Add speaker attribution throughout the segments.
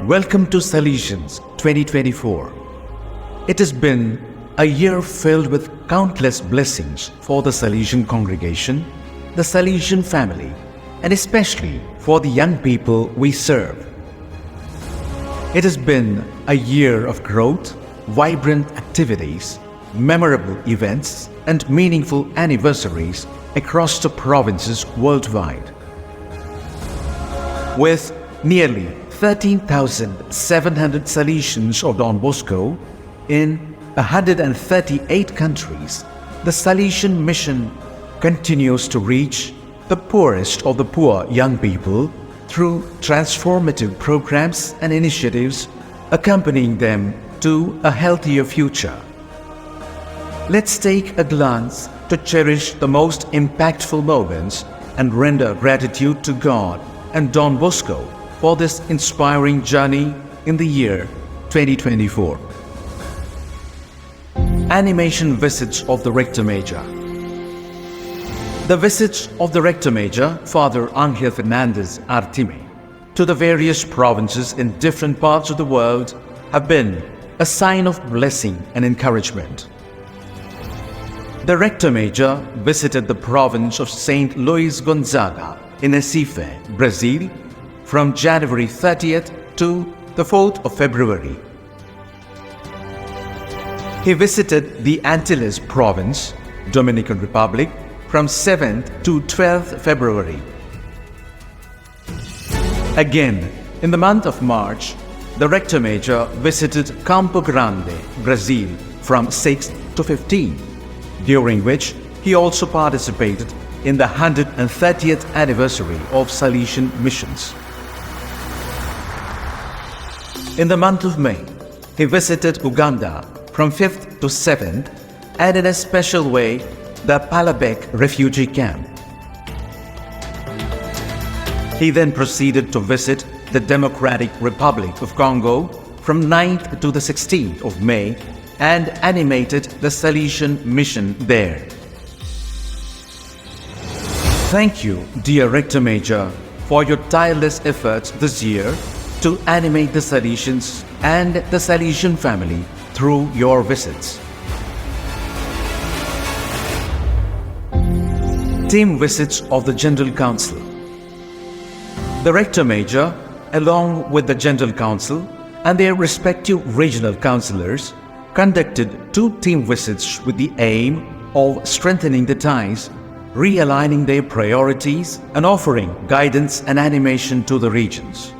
Speaker 1: Welcome to Salesians 2024. It has been a year filled with countless blessings for the Salesian congregation, the Salesian family, and especially for the young people we serve. It has been a year of growth, vibrant activities, memorable events, and meaningful anniversaries across the provinces worldwide. With nearly 13,700 Salesians of Don Bosco in 138 countries, the Salesian mission continues to reach the poorest of the poor young people through transformative programs and initiatives accompanying them to a healthier future. Let's take a glance to cherish the most impactful moments and render gratitude to God and Don Bosco for this inspiring journey in the year 2024. Animation visits of the Rector Major. The visits of the Rector Major, Father Angel Fernandez Artime, to the various provinces in different parts of the world have been a sign of blessing and encouragement. The Rector Major visited the province of St. Luís Gonzaga in Recife, Brazil, from January 30th to the 4th of February. He visited the Antilles province, Dominican Republic, from 7th to 12th February. Again, in the month of March, the Rector Major visited Campo Grande, Brazil, from 6th to 15th, during which he also participated in the 130th anniversary of Salesian missions. In the month of May, he visited Uganda from 5th to 7th, and in a special way, the Palabek refugee camp. He then proceeded to visit the Democratic Republic of Congo from 9th to the 16th of May and animated the Salesian mission there. Thank you, dear Rector Major, for your tireless efforts this year to animate the Salesians and the Salesian family through your visits. Team visits of the General Council. The Rector Major, along with the General Council and their respective regional councillors, conducted 2 team visits with the aim of strengthening the ties, realigning their priorities, and offering guidance and animation to the regions.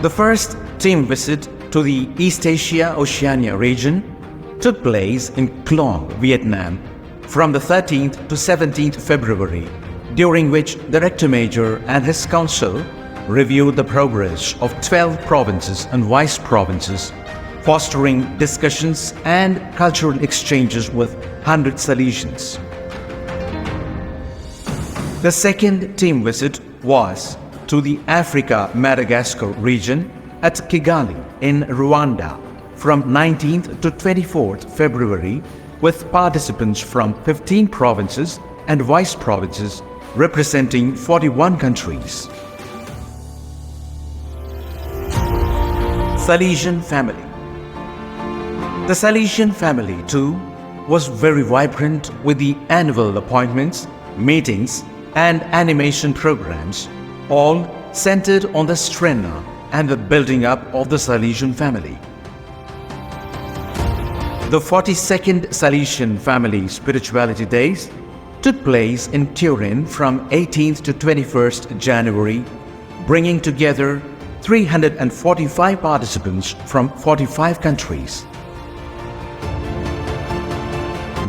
Speaker 1: The first team visit to the East Asia-Oceania region took place in TocNG, Vietnam, from the 13th to 17th February, during which the Rector Major and his council reviewed the progress of 12 provinces and vice provinces, fostering discussions and cultural exchanges with 100 Salesians. The second team visit was to the Africa-Madagascar region at Kigali in Rwanda from 19th to 24th February, with participants from 15 provinces and vice provinces representing 41 countries. Salesian family. The Salesian family too was very vibrant with the annual appointments, meetings, and animation programs, all centered on the strength and the building up of the Salesian family. The 42nd Salesian Family Spirituality Days took place in Turin from 18th to 21st January, bringing together 345 participants from 45 countries.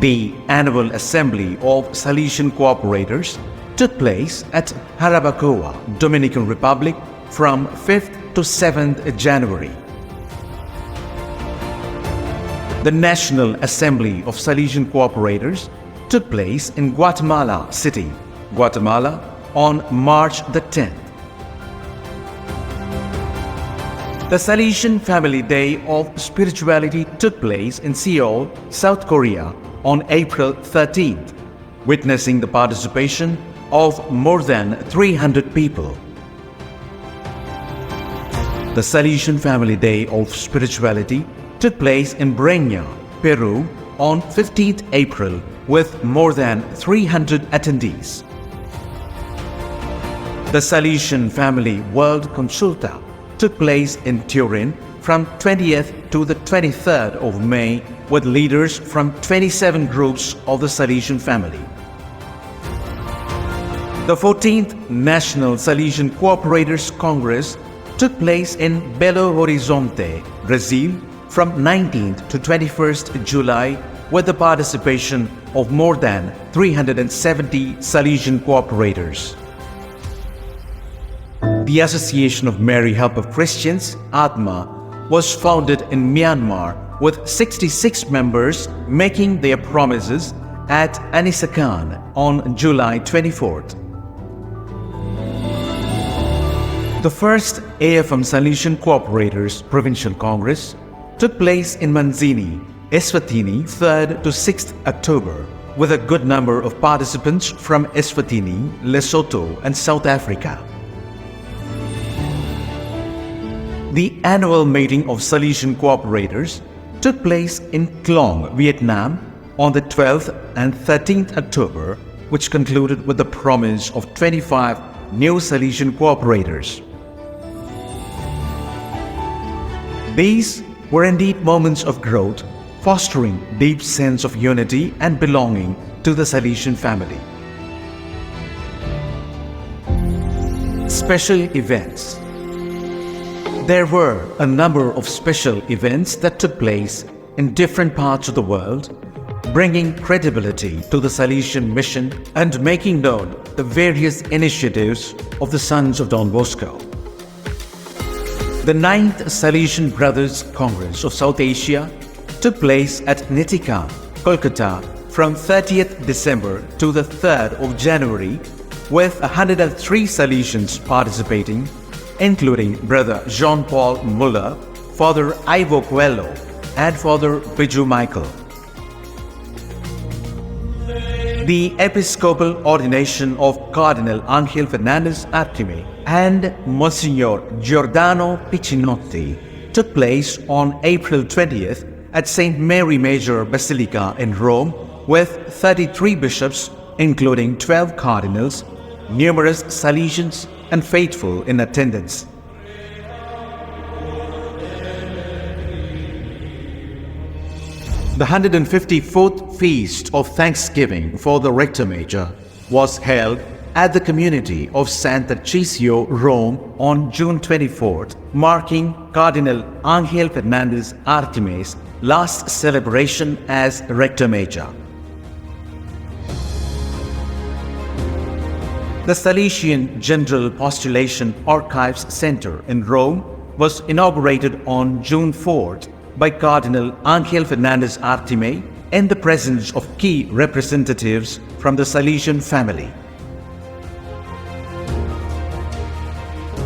Speaker 1: The annual assembly of Salesian cooperators took place at Jarabacoa, Dominican Republic, from 5th to 7th January. The National Assembly of Salesian Cooperators took place in Guatemala City, Guatemala, on March the 10th. The Salesian Family Day of Spirituality took place in Seoul, South Korea, on April 13th, witnessing the participation of more than 300 people. The Salesian Family Day of Spirituality took place in Breña, Peru on 15th April with more than 300 attendees. The Salesian Family World Consulta took place in Turin from 20th to the 23rd of May with leaders from 27 groups of the Salesian family. The 14th National Salesian Cooperators Congress took place in Belo Horizonte, Brazil from 19th to 21st July with the participation of more than 370 Salesian cooperators. The Association of Mary Help of Christians, ATMA, was founded in Myanmar with 66 members making their promises at Anisakan on July 24th. The first AFM Salesian Cooperators Provincial Congress took place in Manzini, Eswatini, 3rd to 6th October, with a good number of participants from Eswatini, Lesotho, and South Africa. The annual meeting of Salesian Cooperators took place in TocNG, Vietnam, on the 12th and 13th October, which concluded with the promise of 25 new Salesian Cooperators. These were indeed moments of growth, fostering deep sense of unity and belonging to the Salesian family. Special events. There were a number of special events that took place in different parts of the world, bringing credibility to the Salesian mission and making known the various initiatives of the sons of Don Bosco. The 9th Salesian Brothers Congress of South Asia took place at Nitika, Kolkata from 30th December to the 3rd of January with 103 Salesians participating, including Brother Jean-Paul Muller, Father Ivo Coelho, and Father Biju Michael. The episcopal ordination of Cardinal Angel Fernandez Artime and Monsignor Giordano Piccinotti took place on April 20th at St. Mary Major Basilica in Rome with 33 bishops, including 12 cardinals, numerous Salesians, and faithful in attendance. The 154th Feast of Thanksgiving for the Rector Major was held at the community of San Tarcisio, Rome on June 24th, marking Cardinal Angel Fernandez Artime's last celebration as Rector Major. The Salesian General Postulation Archives Center in Rome was inaugurated on June 4th by Cardinal Angel Fernandez Artime in the presence of key representatives from the Salesian family.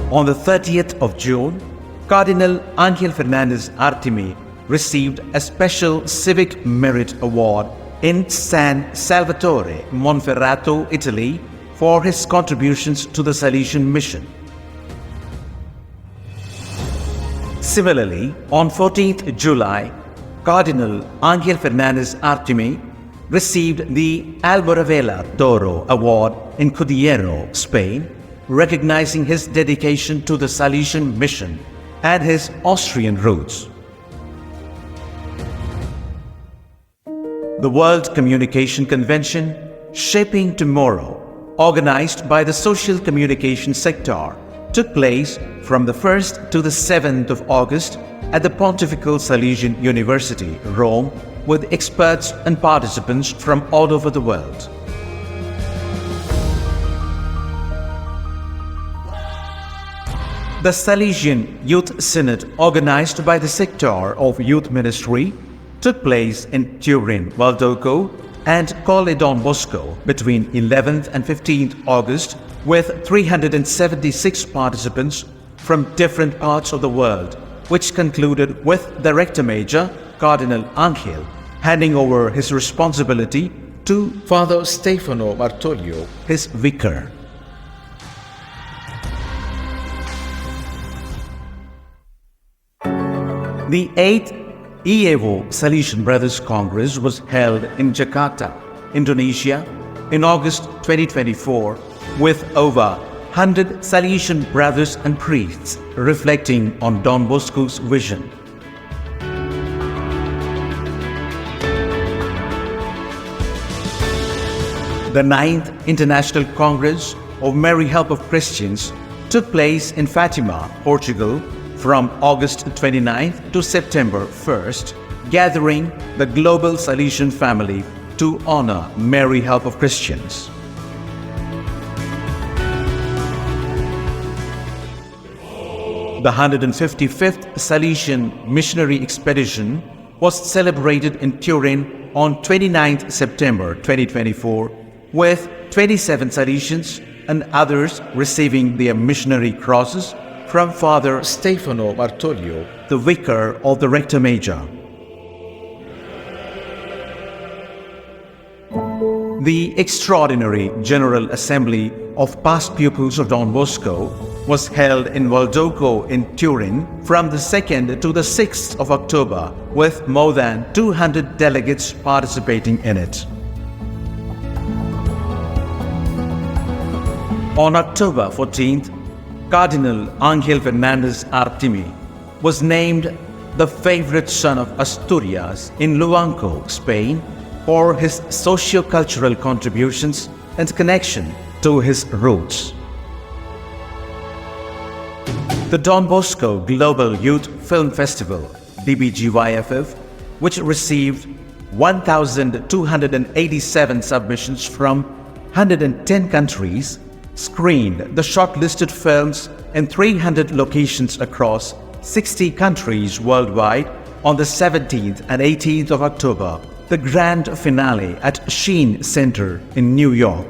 Speaker 1: On the 30th of June, Cardinal Angel Fernandez Artime received a special Civic Merit Award in San Salvatore, Monferrato, Italy, for his contributions to the Salesian mission. Similarly, on 14th July, Cardinal Angel Fernandez Artime received the Alboravela d'Oro Award in Cudillero, Spain, recognizing his dedication to the Salesian mission and his Austrian roots. The World Communication Convention, Shaping Tomorrow, organized by the Social Communication Sector, took place from the 1st to the 7th of August at the Pontifical Salesian University, Rome, with experts and participants from all over the world. The Salesian Youth Synod, organized by the Sector of Youth Ministry, took place in Turin, Valdoco, and Colle Don Bosco between 11th and 15th August with 376 participants from different parts of the world, which concluded with the Rector Major, Cardinal Angel, handing over his responsibility to Father Stefano Bartolio, his vicar. The 8th IliwoO Salesian Brothers Congress was held in Jakarta, Indonesia, in August 2024, with over 100 Salesian brothers and priests reflecting on Don Bosco's vision. The 9th International Congress of Mary Help of Christians took place in Fatima, Portugal, from August 29th to September 1st, gathering the global Salesian family to honor Mary Help of Christians. The 155th Salesian Missionary Expedition was celebrated in Turin on 29th September 2024, with 27 Salesians and others receiving their missionary crosses from Father Stefano Bartolio, the vicar of the Rector Major. The extraordinary General Assembly of past pupils of Don Bosco was held in Valdoco in Turin from the 2nd to the 6th of October, with more than 200 delegates participating in it. On October 14th, Cardinal Ángel Fernández Artime was named the favorite son of Asturias in Luanco, Spain, for his socio-cultural contributions and connection to his roots. The Don Bosco Global Youth Film Festival, DBGYFF, which received 1,287 submissions from 110 countries, screened the shortlisted films in 300 locations across 60 countries worldwide on the 17th and 18th of October, the grand finale at Sheen Center in New York.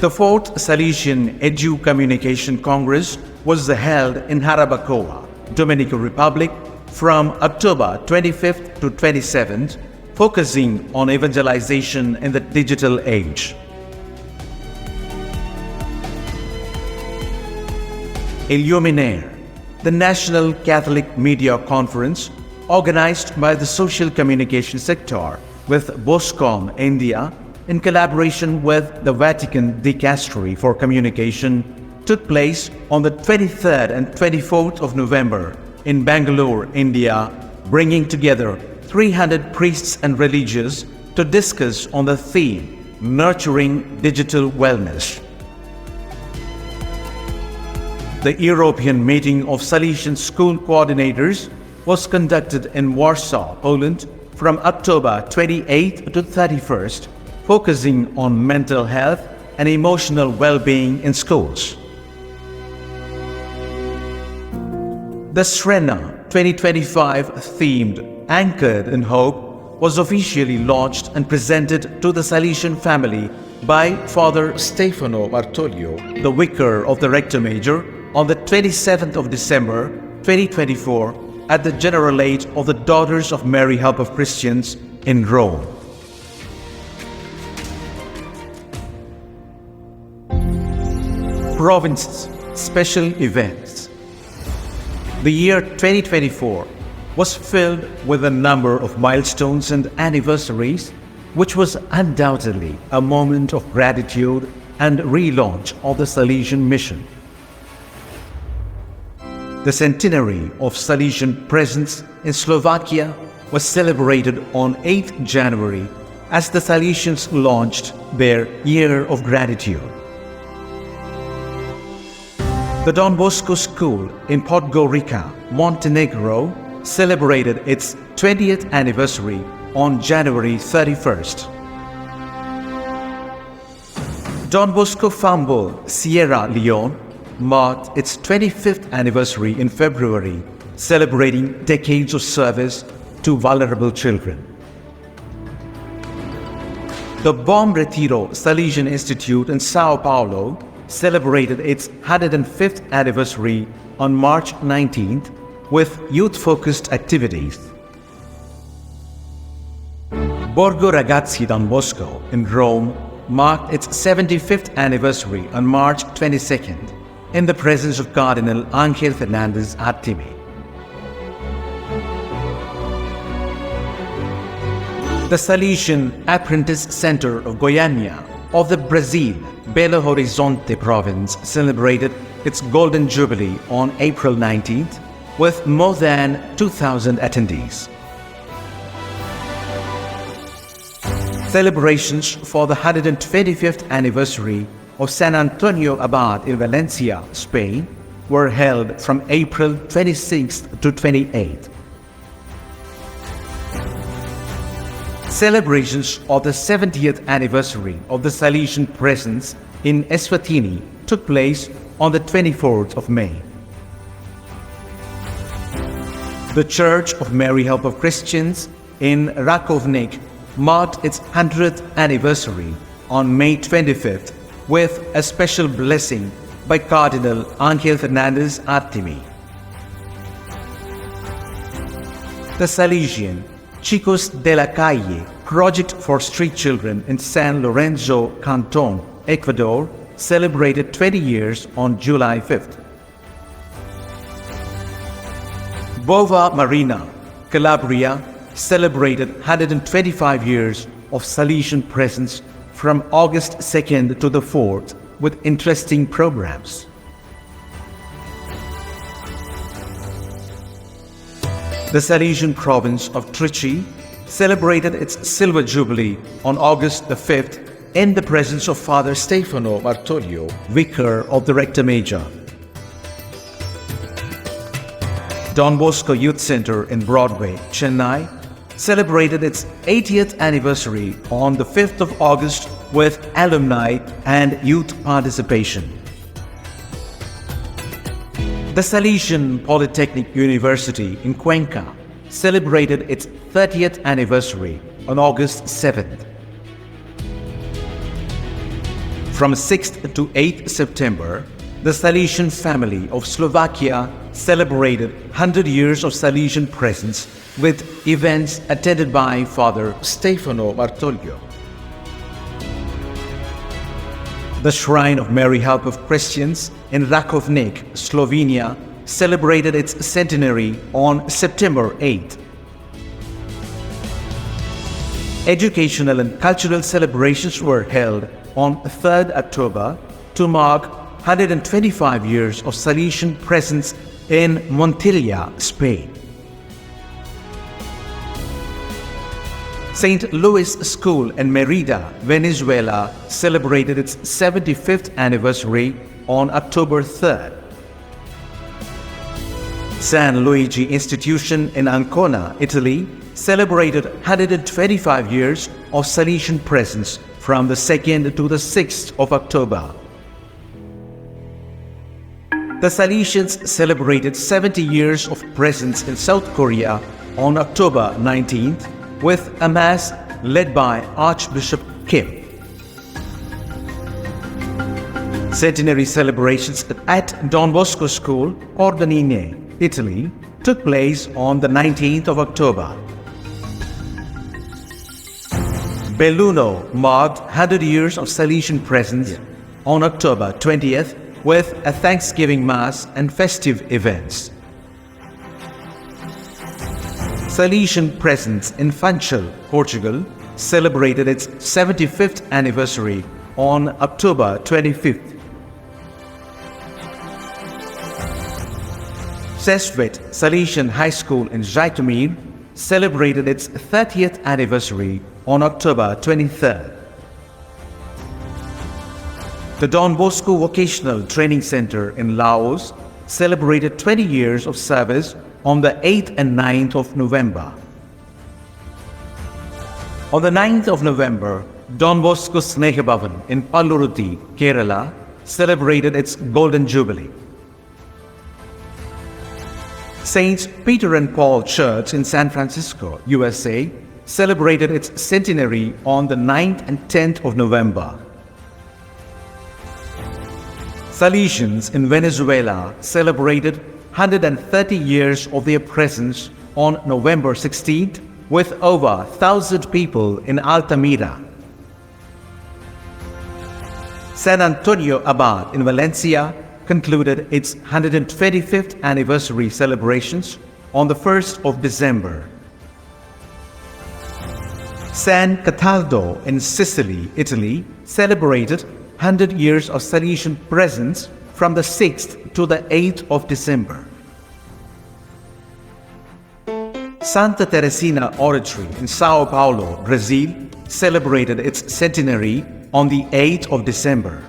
Speaker 1: The 4th Salesian Edu Communication Congress was held in Jarabacoa, Dominican Republic, from October 25th to 27th, focusing on evangelization in the digital age. Illuminaire, the National Catholic Media Conference organized by the social communication sector with Boscom India in collaboration with the Vatican Dicastery for Communication, took place on the 23rd and 24th of November in Bangalore, India, bringing together 300 priests and religious to discuss on the theme Nurturing Digital Wellness. The European Meeting of Salesian School Coordinators was conducted in Warsaw, Poland from October 28th to 31st, focusing on mental health and emotional well-being in schools. The THÄNH 2025 themed Anchored in Hope was officially launched and presented to the Salesian family by Father Stefano Bartolio, the vicar of the Rector Major, on the 27th of December 2024 at the Generalate of the Daughters of Mary Help of Christians in Rome. Provinces Special Events. The year 2024 was filled with a number of milestones and anniversaries, which was undoubtedly a moment of gratitude and relaunch of the Salesian mission. The centenary of Salesian presence in Slovakia was celebrated on 8th January as the Salesians launched their Year of Gratitude. The Don Bosco School in Podgorica, Montenegro, celebrated its 20th anniversary on January 31st. Don Bosco Fumble, Sierra Leone, marked its 25th anniversary in February, celebrating decades of service to vulnerable children. The Bom Retiro Salesian Institute in Sao Paulo celebrated its 105th anniversary on March 19th with youth-focused activities. Borgo Ragazzi Don Bosco in Rome marked its 75th anniversary on March 22nd in the presence of Cardinal Ángel Fernández Artime. The Salesian Apprentice Center of Goiânia of the Brazil, Belo Horizonte province celebrated its Golden Jubilee on April 19th with more than 2,000 attendees. Celebrations for the 125th anniversary of San Antonio Abad in Valencia, Spain, were held from April 26th to 28th. Celebrations of the 70th anniversary of the Salesian presence in Eswatini took place on the 24th of May. The Church of Mary Help of Christians in Rakovnik marked its 100th anniversary on May 25th with a special blessing by Cardinal Ángel Fernández Artime. The Salesian Chicos de la Calle Project for Street Children in San Lorenzo Canton, Ecuador, celebrated 20 years on July 5th. Bova Marina, Calabria, celebrated 125 years of Salesian presence from August 2nd to the 4th with interesting programs. The Salesian province of TRÍNH celebrated its Silver Jubilee on August the 5th in the presence of Father Stefano Martoglio, Vicar of the Rector Major. Don Bosco Youth Center in Broadway, Chennai, celebrated its 80th anniversary on the 5th of August with alumni and youth participation. The Salesian Polytechnic University in Cuenca celebrated its 30th anniversary on August 7th. From 6th to 8th September, the Salesian family of Slovakia celebrated 100 years of Salesian presence with events attended by Father Stefano Martoglio. The Shrine of Mary Help of Christians in Rakovnik, Slovenia, celebrated its centenary on September 8th. Educational and cultural celebrations were held on 3rd October to mark 125 years of Salesian presence in Montilla, Spain. St. Louis School in Merida, Venezuela, celebrated its 75th anniversary on October 3rd. San Luigi Institution in Ancona, Italy, celebrated 125 years of Salesian presence from the 2nd to the 6th of October. The Salesians celebrated 70 years of presence in South Korea on October 19th with a Mass led by Archbishop Kim. Centenary celebrations at Don Bosco School, Pordenone, Italy, took place on the 19th of October. Belluno marked 100 years of Salesian presence on October 20th with a Thanksgiving Mass and festive events. Salesian presence in Funchal, Portugal, celebrated its 75th anniversary on October 25th. Sesvet Salesian High School in Zhytomyr celebrated its 30th anniversary on October 23rd. The Don Bosco Vocational Training Center in Laos celebrated 20 years of service on the 8th and 9th of November. On the 9th of November, Don Bosco Sneha Bhavan in Palluruthi, Kerala, celebrated its Golden Jubilee. Saints Peter and Paul Church in San Francisco, USA, celebrated its centenary on the 9th and 10th of November. Salesians in Venezuela celebrated 130 years of their presence on November 16th with over 1,000 people in Altamira. San Antonio Abad in Valencia concluded its 125th anniversary celebrations on the 1st of December. San Cataldo in Sicily, Italy, celebrated 100 years of Salesian presence from the 6th to the 8th of December. Santa Teresina Oratory in Sao Paulo, Brazil, celebrated its centenary on the 8th of December.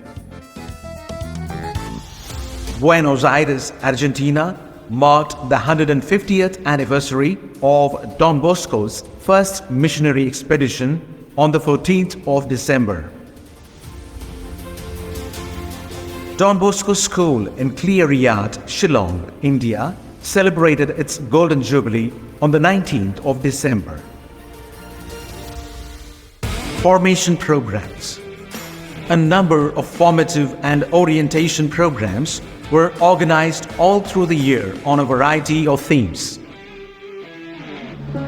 Speaker 1: Buenos Aires, Argentina, marked the 150th anniversary of Don Bosco's first missionary expedition on the 14th of December. Don Bosco School in Cleariyat, Shillong, India, celebrated its Golden Jubilee on the 19th of December. Formation programs. A number of formative and orientation programs were organized all through the year on a variety of themes.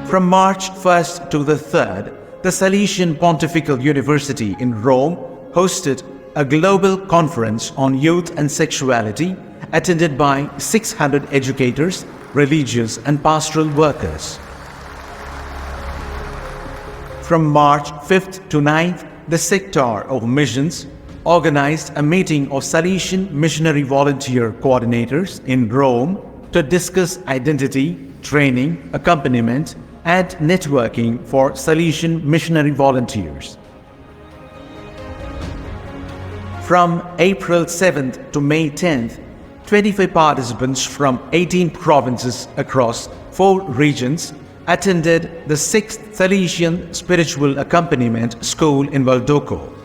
Speaker 1: From March 1st to the 3rd, the Salesian Pontifical University in Rome hosted a global conference on youth and sexuality attended by 600 educators, religious and pastoral workers. From March 5th to 9th, the Sector of Missions organized a meeting of Salesian missionary volunteer coordinators in Rome to discuss identity, training, accompaniment, and networking for Salesian missionary volunteers. From April 7th to May 10th, 25 participants from 18 provinces across 4 regions attended the 6th Salesian Spiritual Accompaniment School in Valdoco.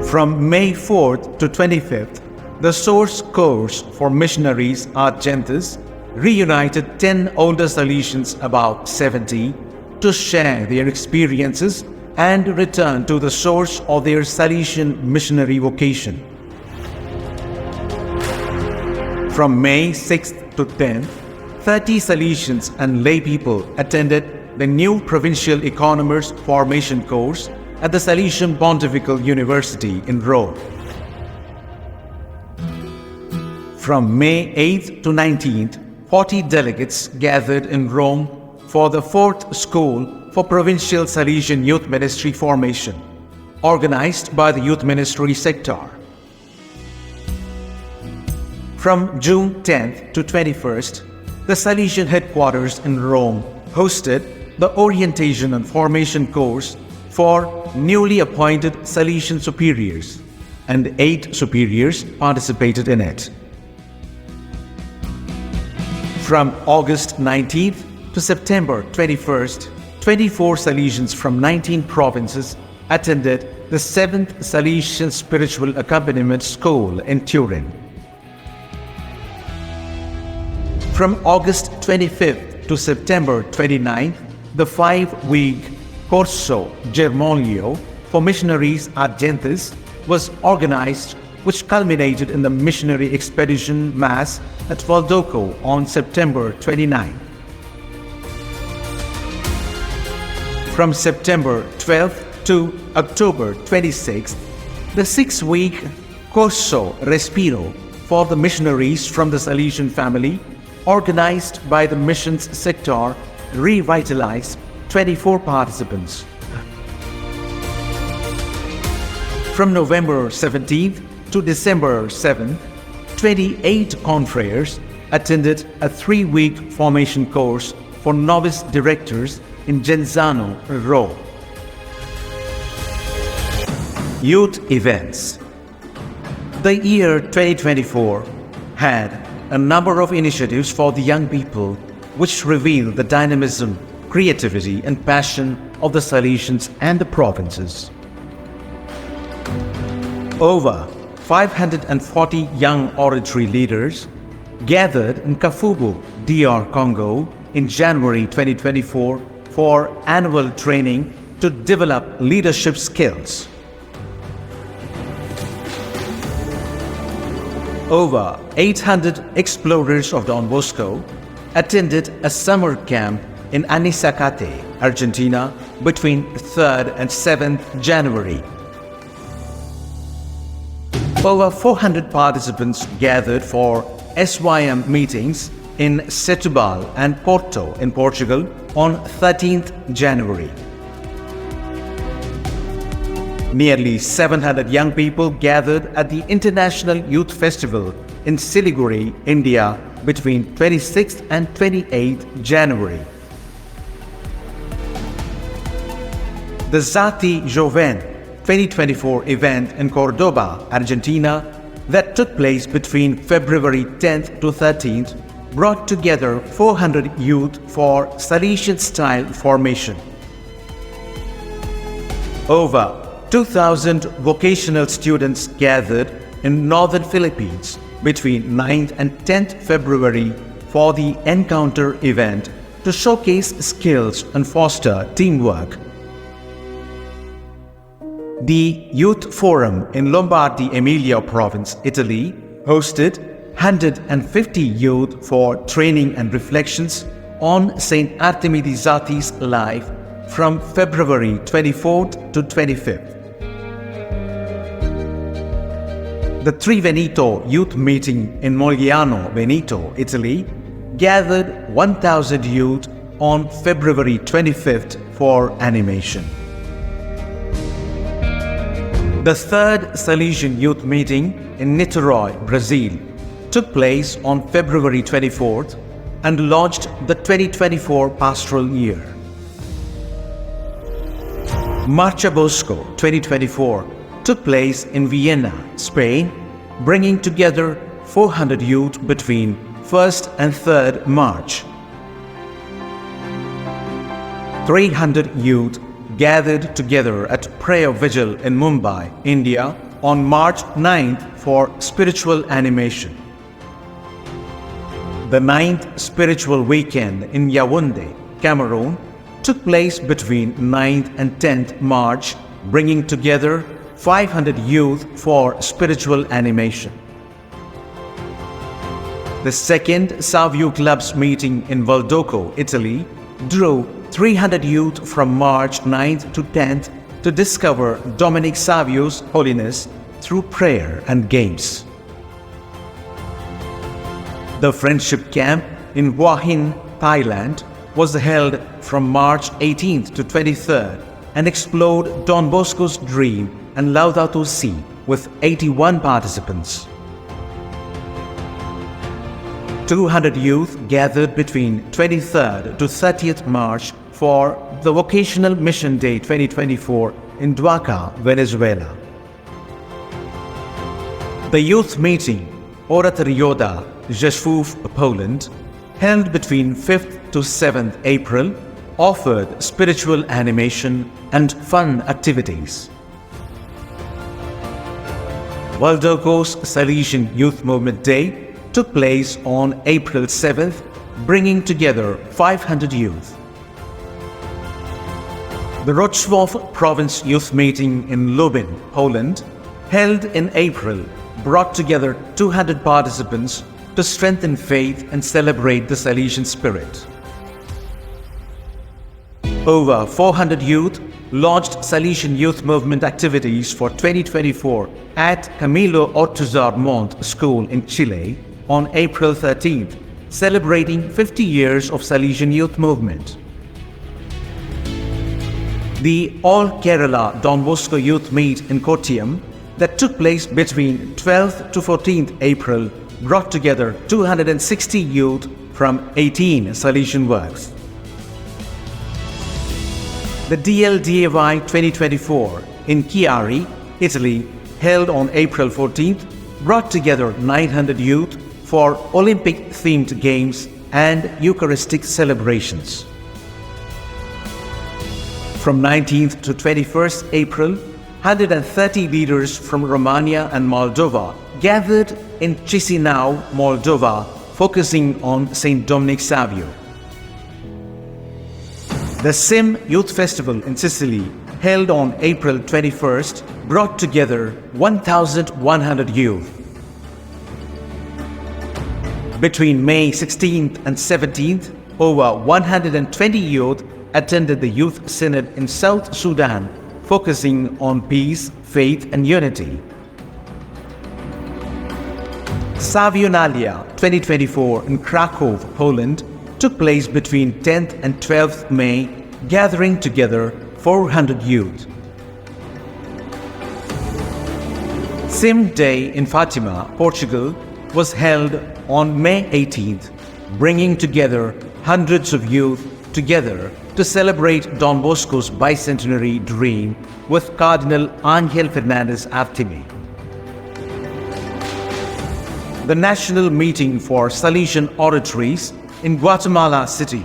Speaker 1: From May 4th to 25th, the Source Course for Missionaries Argentis reunited 10 older Salesians, about 70, to share their experiences and return to the source of their Salesian missionary vocation. From May 6th to 10th, 30 Salesians and lay people attended the new Provincial Economers Formation Course at the Salesian Pontifical University in Rome. From May 8th to 19th, 40 delegates gathered in Rome for the 4th School for Provincial Salesian Youth Ministry Formation, organized by the Youth Ministry Sector. From June 10th to 21st, the Salesian headquarters in Rome hosted the Orientation and Formation course for newly appointed Salesian superiors, and 8 superiors participated in it. From August 19th to September 21st, 24 Salesians from 19 provinces attended the 7th Salesian Spiritual Accompaniment School in Turin. From August 25th to September 29th, the 5-week Corso Germoglio for Missionaries Argentis was organized, which culminated in the Missionary Expedition Mass at Valdoco on September 29. From September 12th to October 26th, the 6-week Corso Respiro for the missionaries from the Salesian family, organized by the Missions Sector, revitalized 24 participants. From November 17th to December 7th, 28 confreres attended a 3-week formation course for novice directors in Genzano, Rome. Youth events. The year 2024 had a number of initiatives for the young people which reveal the dynamism, creativity and passion of the Salesians and the provinces. Over 540 young oratory leaders gathered in Kafubu, DR Congo in January 2024 for annual training to develop leadership skills. Over 800 explorers of Don Bosco attended a summer camp in Anisacate, Argentina between 3rd and 7th January. Over 400 participants gathered for SYM meetings in Setúbal and Porto in Portugal on 13th January. Nearly 700 young people gathered at the International Youth Festival in Siliguri, India between 26th and 28th January. The CHUYòng N 2024 event in Cordoba, Argentina, that took place between February 10th to 13th, brought together 400 youth for Salesian-style formation. Over 2,000 vocational students gathered in northern Philippines between 9th and 10th February for the Encounter event to showcase skills and foster teamwork. The Youth Forum in Lombardy Emilia Province, Italy, hosted 150 youth for training and reflections on Saint Artemides Zati's life from February 24th to 25th. The Tri Veneto Youth Meeting in Mogliano, Veneto, Italy, gathered 1,000 youth on February 25th for animation. The third Salesian Youth Meeting in Niterói, Brazil, took place on February 24th and launched the 2024 pastoral year. Marcha Bosco 2024 took place in Vienna, Spain, bringing together 400 youth between 1st and 3rd March. 300 youth gathered together at prayer vigil in Mumbai, India on March 9th for spiritual animation. The 9th Spiritual Weekend in Yaoundé, Cameroon, took place between 9th and 10th March, bringing together 500 youth for spiritual animation. The second Savio Club's meeting in Valdoco, Italy, drew 300 youth from March 9th to 10th to discover Dominic Savio's holiness through prayer and games. The Friendship Camp in Hua Hin, Thailand, was held from March 18th to 23rd and explored Don Bosco's dream and Laudato Si with 81 participants. 200 youth gathered between 23rd to 30th March for the Vocational Mission Day 2024 in Duaca, Venezuela. The youth meeting, Oratorioda, Rzeszów, Poland, held between 5th to 7th April, offered spiritual animation and fun activities. Valdoco's Salesian Youth Movement Day took place on April 7th, bringing together 500 youth. The Wrocław Province Youth Meeting in Lubin, Poland, held in April, brought together 200 participants to strengthen faith and celebrate the Salesian spirit. Over 400 youth launched Salesian Youth Movement activities for 2024 at Camilo Ortuzar Montt School in Chile on April 13th, celebrating 50 years of Salesian Youth Movement. The All Kerala Don Bosco Youth Meet in Kottayam that took place between 12th to 14th April brought together 260 youth from 18 Salesian works. The DLDAY 2024 in Chiari, Italy, held on April 14th, brought together 900 youth for Olympic-themed games and Eucharistic celebrations. From 19th to 21st April, 130 leaders from Romania and Moldova gathered in Chisinau, Moldova, focusing on St. Dominic Savio. The SIM Youth Festival in Sicily, held on April 21st, brought together 1,100 youth. Between May 16th and 17th, over 120 youth attended the Youth Synod in South Sudan, focusing on peace, faith, and unity. Savionalia 2024 in Krakow, Poland took place between 10th and 12th May, gathering together 400 youth. Sim Day in Fatima, Portugal was held on May 18th, bringing together hundreds of youth together to celebrate Don Bosco's bicentenary dream with Cardinal Ángel Fernández Artime. The national meeting for Salesian oratories in Guatemala City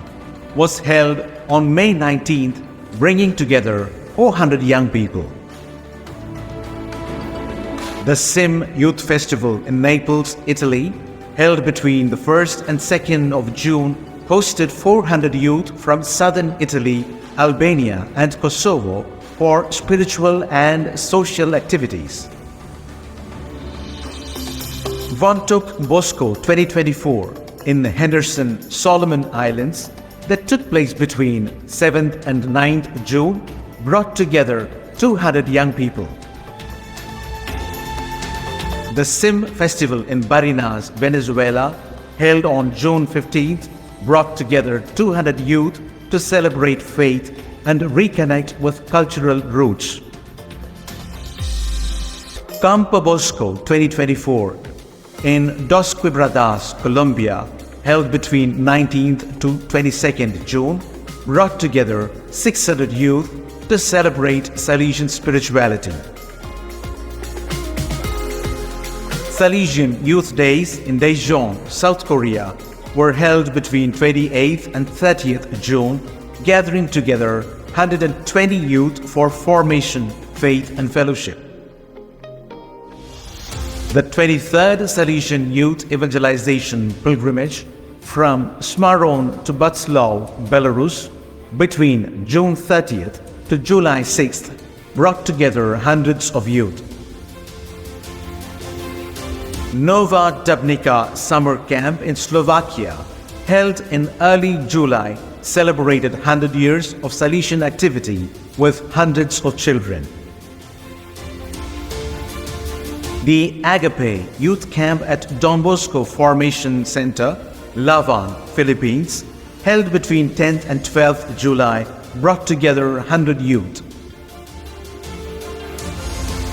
Speaker 1: was held on May 19th, bringing together 400 young people. The SIM Youth Festival in Naples, Italy, held between the 1st and 2nd of June, hosted 400 youth from southern Italy, Albania, and Kosovo for spiritual and social activities. Don Bosco 2024 in the Henderson, Solomon Islands, that took place between 7th and 9th June, brought together 200 young people. The SIM Festival in Barinas, Venezuela, held on June 15th, brought together 200 youth to celebrate faith and reconnect with cultural roots. Campo Bosco 2024 in Dos Quebradas, Colombia, held between 19th to 22nd June, brought together 600 youth to celebrate Salesian spirituality. Salesian Youth Days in Daejeon, South Korea, were held between 28th and 30th June, gathering together 120 youth for formation, faith, and fellowship. The 23rd Salesian Youth Evangelization Pilgrimage from Smaron to Bratslav, Belarus, between June 30th to July 6th, brought together hundreds of youth. Nova Dubnica Summer Camp in Slovakia, held in early July, celebrated 100 years of Salesian activity with hundreds of children. The Agape Youth Camp at Don Bosco Formation Center, Lavan, Philippines, held between 10th and 12th July, brought together 100 youth.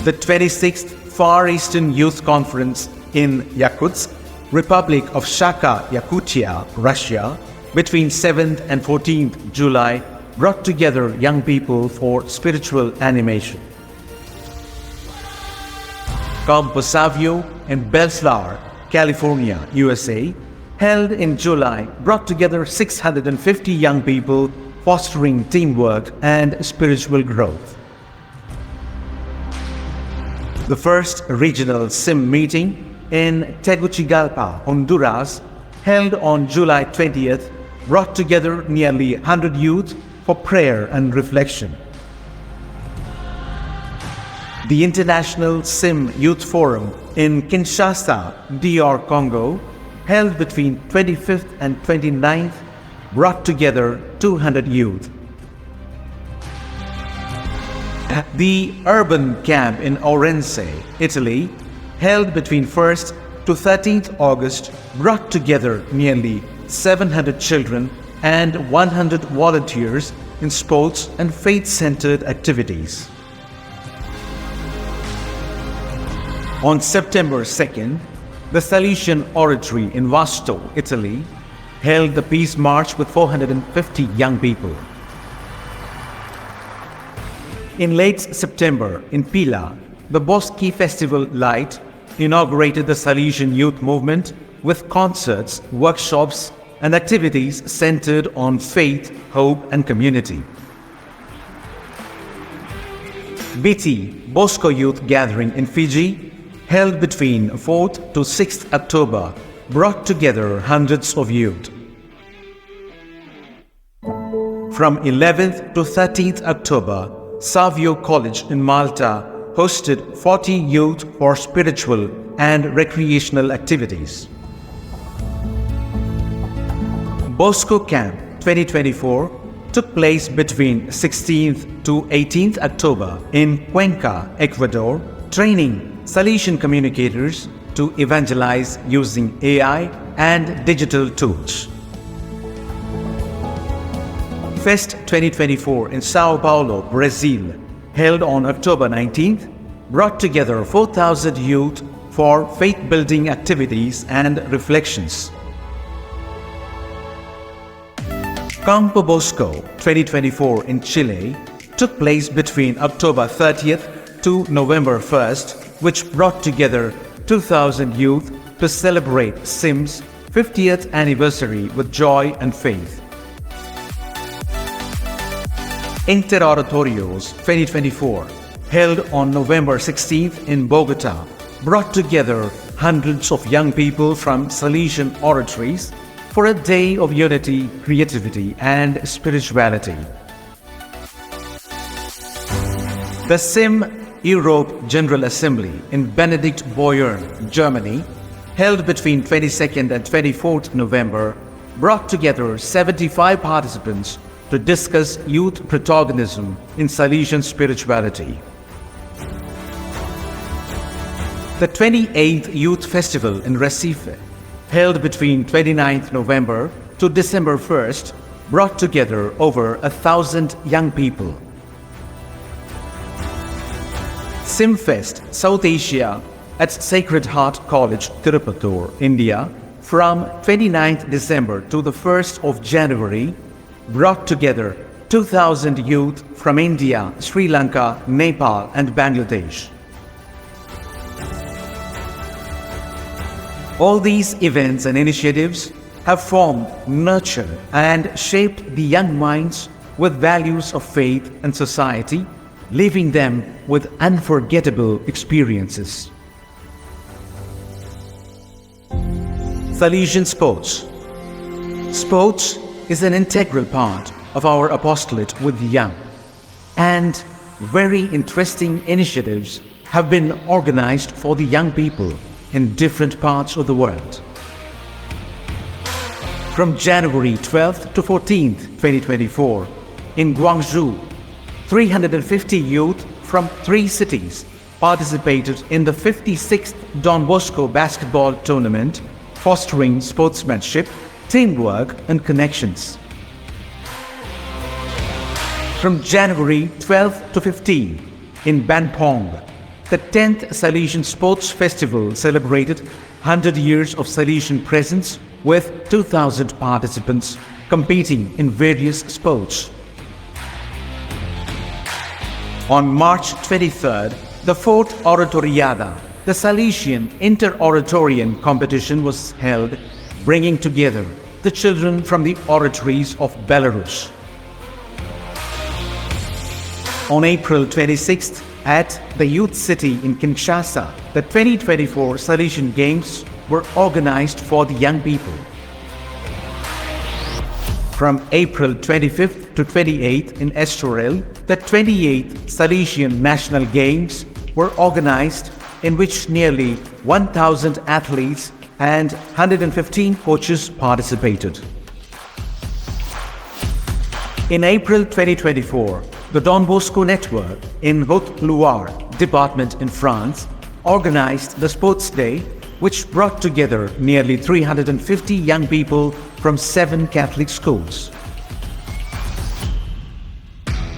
Speaker 1: The 26th Far Eastern Youth Conference in Yakutsk, Republic of Shaka, Yakutia, Russia, between 7th and 14th July, brought together young people for spiritual animation. Campo Savio in Bellflower, California, USA, held in July, brought together 650 young people, fostering teamwork and spiritual growth. The first regional SIM meeting in Tegucigalpa, Honduras, held on July 20th, brought together nearly 100 youth for prayer and reflection. The International SIM Youth Forum in Kinshasa, DR Congo, held between 25th and 29th, brought together 200 youth. The Urban Camp in Orense, Italy, held between 1st to 13th August, brought together nearly 700 children and 100 volunteers in sports and faith-centered activities. On September 2nd, the Salesian Oratory in Vasto, Italy, held the Peace March with 450 young people. In late September, in Pila, the Boschi Festival Light inaugurated the Salesian youth movement with concerts, workshops, and activities centered on faith, hope, and community. BIŊ Bosco Youth Gathering in Fiji, held between 4th to 6th October, brought together hundreds of youth. From 11th to 13th October, Savio College in Malta hosted 40 youth for spiritual and recreational activities. Bosco Camp 2024 took place between 16th to 18th October in Cuenca, Ecuador, training Salesian communicators to evangelize using AI and digital tools. Fest 2024 in Sao Paulo, Brazil, held on October 19th, brought together 4,000 youth for faith-building activities and reflections. Campo Bosco 2024 in Chile took place between October 30th to November 1st, which brought together 2,000 youth to celebrate SIM's 50th anniversary with joy and faith. Interrogatorios 2024, held on November 16th in Bogota, brought together hundreds of young people from Salesian oratories for a day of unity, creativity, and spirituality. The SIM Europe General Assembly in Benedikt-Beuern, Germany, held between 22nd and 24th November, brought together 75 participants to discuss youth protagonism in Salesian spirituality. The 28th Youth Festival in Recife, held between 29th November to December 1st, brought together over 1,000 young people. SimFest South Asia at Sacred Heart College, Tirupattur, India, from 29th December to the 1st of January, brought together 2,000 youth from India, Sri Lanka, Nepal, and Bangladesh. All these events and initiatives have formed, nurtured, and shaped the young minds with values of faith and society, leaving them with unforgettable experiences. Salesian Sports. Sports is an integral part of our apostolate with the young, and very interesting initiatives have been organized for the young people in different parts of the world. From January 12th to 14th, 2024, in Guangzhou, 350 youth from 3 cities participated in the 56th Don Bosco basketball tournament, fostering sportsmanship, teamwork, and connections. From January 12th to 15th, in Banpong, the 10th Salesian Sports Festival celebrated 100 years of Salesian presence with 2,000 participants competing in various sports. On March 23rd, the 4th Oratoriada, the Salesian Inter-Oratorian competition was held, bringing together the children from the oratories of Belarus. On April 26th, at the Youth City in Kinshasa, the 2024 Salesian Games were organized for the young people. From April 25th to 28th in Estoril, the 28th Salesian National Games were organized, in which nearly 1,000 athletes and 115 coaches participated. In April 2024, the Don Bosco Network in Haute-Loire department in France organized the Sports Day, which brought together nearly 350 young people from 7 Catholic schools.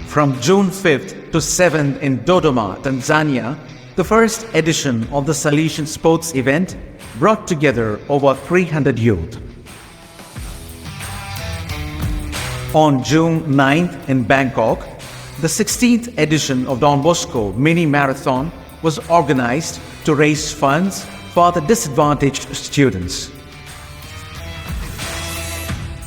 Speaker 1: From June 5th to 7th in Dodoma, Tanzania, the first edition of the Salesian Sports event brought together over 300 youth. On June 9th in Bangkok, the 16th edition of Don Bosco Mini Marathon was organized to raise funds for the disadvantaged students.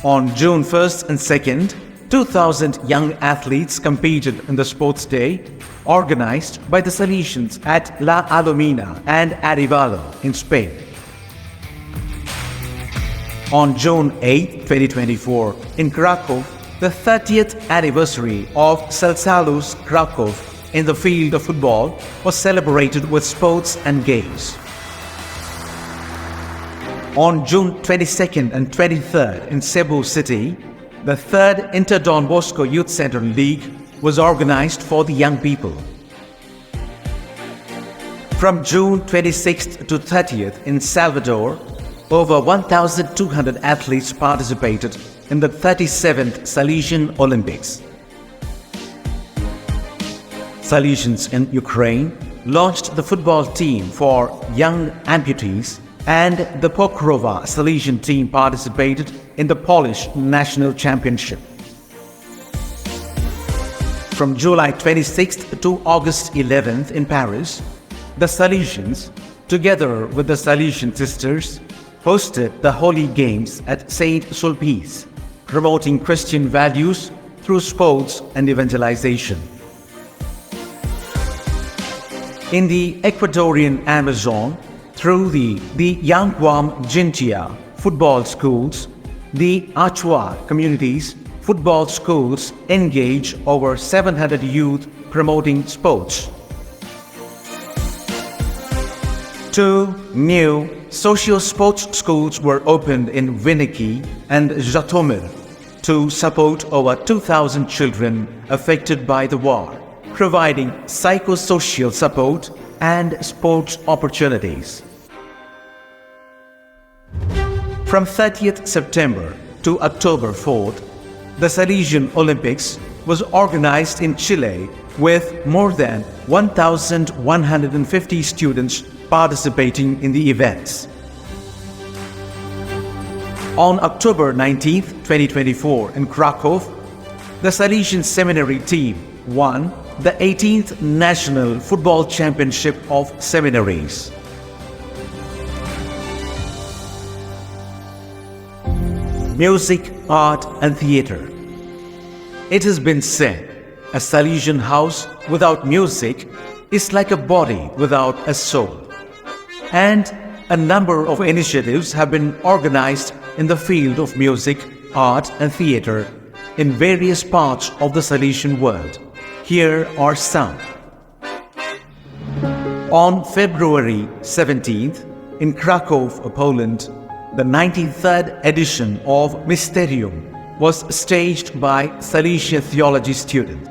Speaker 1: On June 1st and 2nd, 2,000 young athletes competed in the Sports Day, organized by the Salesians at La Alomina and Arevalo in Spain. On June 8, 2024, in Krakow, the 30th anniversary of Celsalus Krakow in the field of football was celebrated with sports and games. On June 22nd and 23rd in Cebu City, the 3rd Inter-Don Bosco Youth Center League was organized for the young people. From June 26th to 30th in Salvador, over 1,200 athletes participated in the 37th Salesian Olympics. Salesians in Ukraine launched the football team for young amputees, and the Pokrova Salesian team participated in the Polish National Championship. From July 26th to August 11th in Paris, the Salesians, together with the Salesian sisters, hosted the Holy Games at Saint-Sulpice, promoting Christian values through sports and evangelization. In the Ecuadorian Amazon, through the Yanguam Jintia football schools, the Achua communities football schools engage over 700 youth promoting sports. 2 new socio-sports schools were opened in Viniki and Zhytomyr to support over 2,000 children affected by the war, providing psychosocial support and sports opportunities. From 30th September to October 4th, the Salesian Olympics was organized in Chile with more than 1,150 students participating in the events. On October 19, 2024 in Krakow, the Salesian Seminary team won the 18th National Football Championship of Seminaries. Music, art and theater. It has been said, a Salesian house without music is like a body without a soul. And a number of initiatives have been organized in the field of music, art and theater in various parts of the Salesian world. Here are some. On February 17th, in Krakow, Poland, the 93rd edition of Mysterium was staged by Salesian theology students.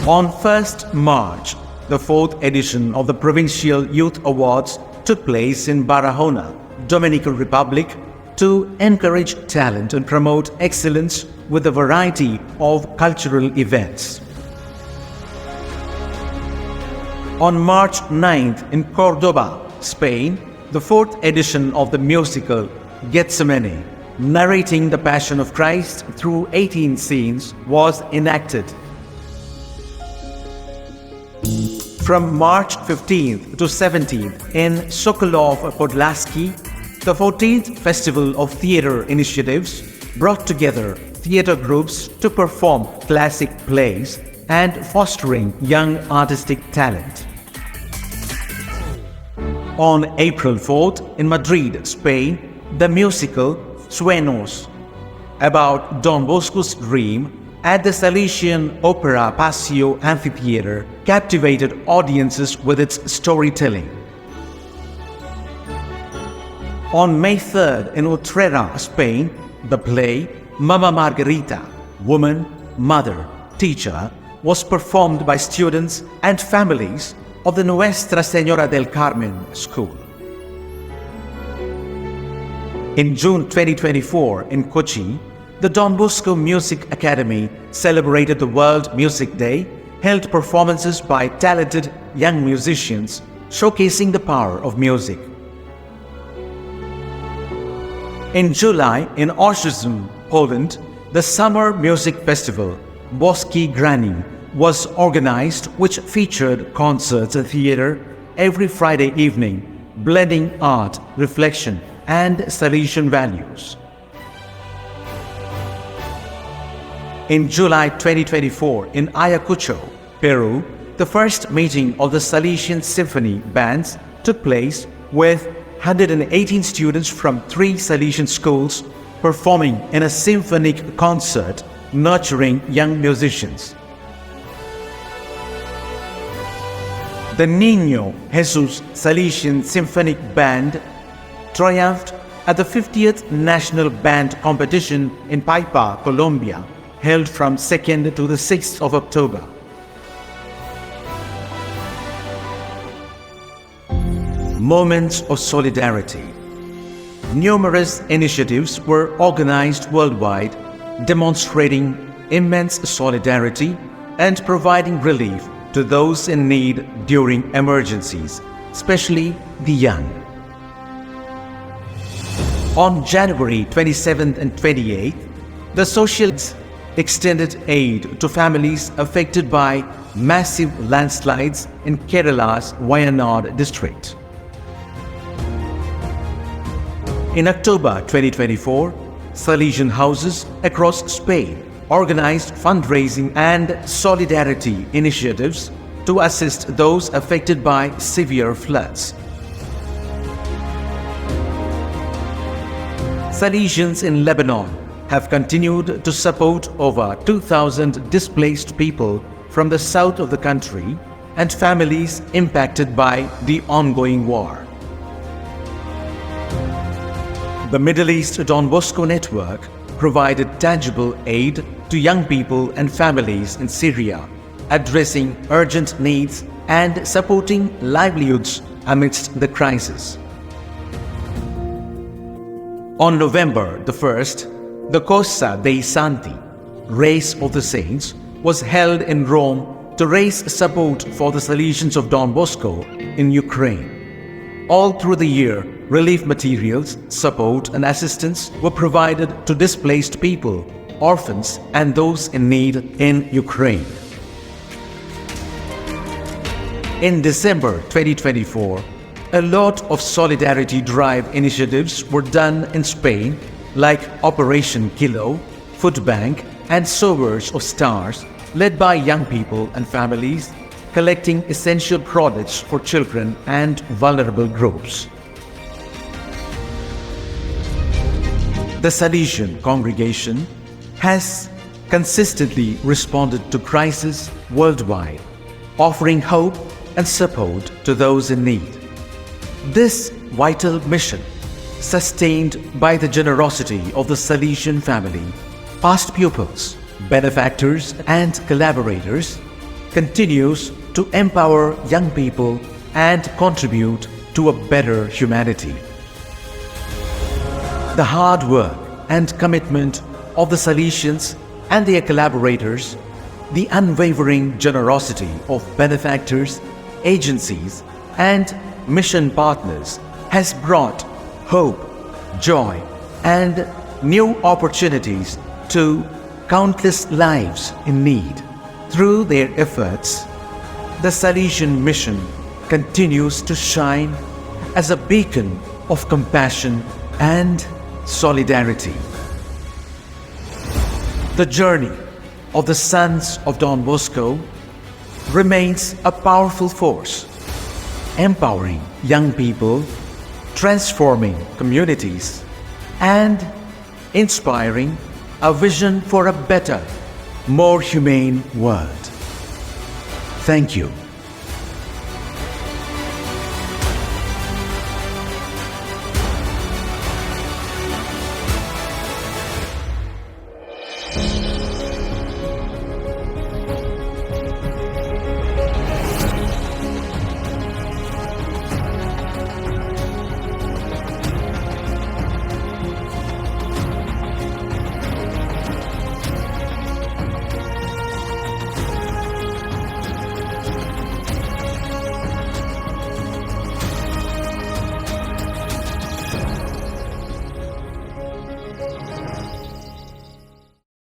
Speaker 1: On 1st March, the 4th edition of the Provincial Youth Awards took place in Barahona, Dominican Republic, to encourage talent and promote excellence with a variety of cultural events. On March 9th in Cordoba, Spain, the 4th edition of the musical Gethsemane, narrating the Passion of Christ through 18 scenes, was enacted. From March 15th to 17th in Sokolov Podlaski, the 14th Festival of Theatre Initiatives brought together theatre groups to perform classic plays and fostering young artistic talent. On April 4th in Madrid, Spain, the musical Sueños, about Don Bosco's dream, at the Salesian Opera Paseo Amphitheatre, captivated audiences with its storytelling. On May 3rd in Utrera, Spain, the play Mama Margarita, Woman, Mother, Teacher, was performed by students and families of the Nuestra Señora del Carmen School. In June 2024 in Kochi, the Don Bosco Music Academy celebrated the World Music Day, held performances by talented young musicians, showcasing the power of music. In July, in Ostrzyn, Poland, the Summer Music Festival, Boski Grani, was organized, which featured concerts and theater every Friday evening, blending art, reflection, and Salesian values. In July 2024, in Ayacucho, Peru, the first meeting of the Salesian Symphony bands took place with 118 students from 3 Salesian schools performing in a symphonic concert nurturing young musicians. The Niño Jesus Salesian Symphonic Band triumphed at the 50th National Band Competition in Paipa, Colombia, held from 2nd to the 6th of October. Moments of solidarity. Numerous initiatives were organized worldwide, demonstrating immense solidarity and providing relief to those in need during emergencies, especially the young. On January 27th and 28th, the Socialists extended aid to families affected by massive landslides in Kerala's Wayanad district. In October 2024, Salesian houses across Spain organized fundraising and solidarity initiatives to assist those affected by severe floods. Salesians in Lebanon have continued to support over 2,000 displaced people from the south of the country and families impacted by the ongoing war. The Middle East Don Bosco network provided tangible aid to young people and families in Syria, addressing urgent needs and supporting livelihoods amidst the crisis. On November the 1st, the Corsa dei Santi, Race of the Saints, was held in Rome to raise support for the Salesians of Don Bosco in Ukraine. All through the year, relief materials, support and assistance were provided to displaced people, orphans and those in need in Ukraine. In December 2024, a lot of solidarity drive initiatives were done in Spain, like Operation Kilo, Food Bank and Sowers of Stars, led by young people and families, collecting essential products for children and vulnerable groups. The Salesian congregation has consistently responded to crises worldwide, offering hope and support to those in need. This vital mission, sustained by the generosity of the Salesian family, past pupils, benefactors and collaborators, continues to empower young people and contribute to a better humanity. The hard work and commitment of the Salesians and their collaborators, the unwavering generosity of benefactors, agencies and mission partners has brought hope, joy and new opportunities to countless lives in need. Through their efforts, the Salesian mission continues to shine as a beacon of compassion and solidarity. The journey of the sons of Don Bosco remains a powerful force, empowering young people, transforming communities, and inspiring a vision for a better, more humane world. Thank you.